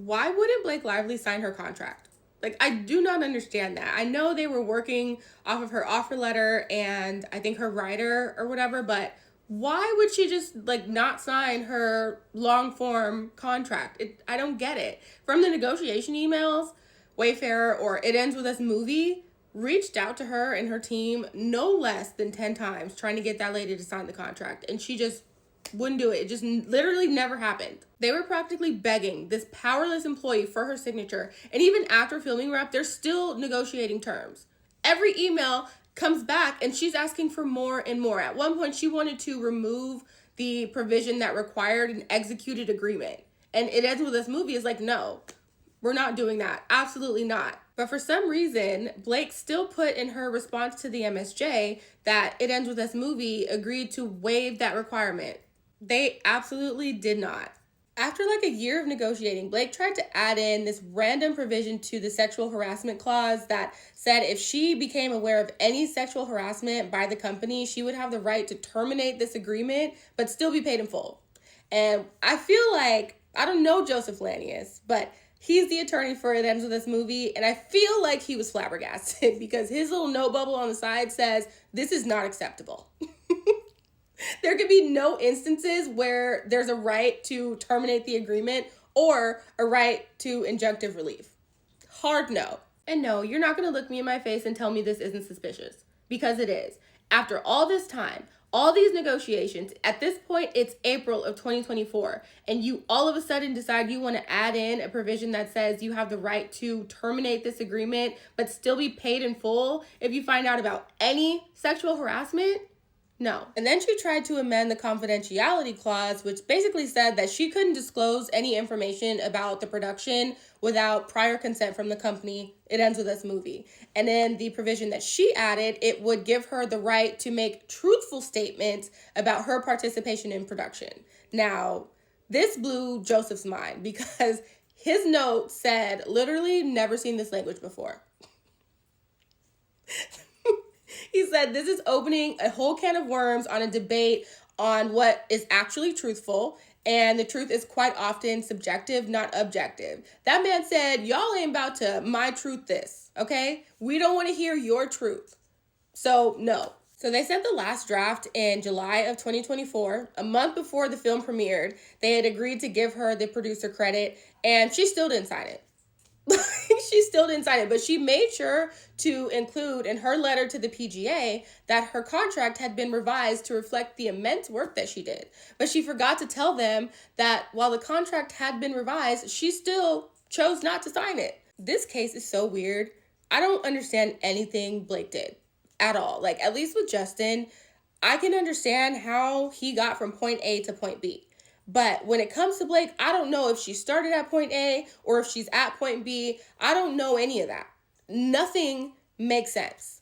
Why wouldn't Blake Lively sign her contract? Like, I do not understand that. I know they were working off of her offer letter and I think her writer or whatever, but why would she just like not sign her long form contract? I don't get it. From the negotiation emails, Wayfarer or It Ends With Us movie reached out to her and her team no less than 10 times trying to get that lady to sign the contract, and she just wouldn't do it. It just literally never happened. They were practically begging this powerless employee for her signature, and even after filming wrap, they're still negotiating terms. Every email comes back and she's asking for more and more. At one point, she wanted to remove the provision that required an executed agreement. And It Ends With This movie is like, no, we're not doing that. Absolutely not. But for some reason, Blake still put in her response to the MSJ that It Ends With This movie agreed to waive that requirement. They absolutely did not. After like a year of negotiating, Blake tried to add in this random provision to the sexual harassment clause that said if she became aware of any sexual harassment by the company, she would have the right to terminate this agreement but still be paid in full. And I feel like, I don't know Joseph Lanius, but he's the attorney for It Ends With This movie, and I feel like he was flabbergasted because his little note bubble on the side says, this is not acceptable. There could be no instances where there's a right to terminate the agreement or a right to injunctive relief. Hard no. And no, you're not going to look me in my face and tell me this isn't suspicious, because it is. After all this time, all these negotiations, at this point, it's April of 2024, and you all of a sudden decide you want to add in a provision that says you have the right to terminate this agreement but still be paid in full if you find out about any sexual harassment? No. And then she tried to amend the confidentiality clause, which basically said that she couldn't disclose any information about the production without prior consent from the company It Ends With Us movie. And then the provision that she added, it would give her the right to make truthful statements about her participation in production. Now, this blew Joseph's mind because his note said, literally, never seen this language before. He said, this is opening a whole can of worms on a debate on what is actually truthful, and the truth is quite often subjective, not objective. That man said, y'all ain't about to my truth this, okay? We don't want to hear your truth. So, no. So they sent the last draft in July of 2024, a month before the film premiered. They had agreed to give her the producer credit, and she still didn't sign it. She still didn't sign it, but she made sure to include in her letter to the PGA that her contract had been revised to reflect the immense work that she did. But she forgot to tell them that while the contract had been revised, she still chose not to sign it. This case is so weird. I don't understand anything Blake did at all. Like, at least with Justin, I can understand how he got from point A to point B. But when it comes to Blake, I don't know if she started at point A or if she's at point B. I don't know any of that. Nothing makes sense.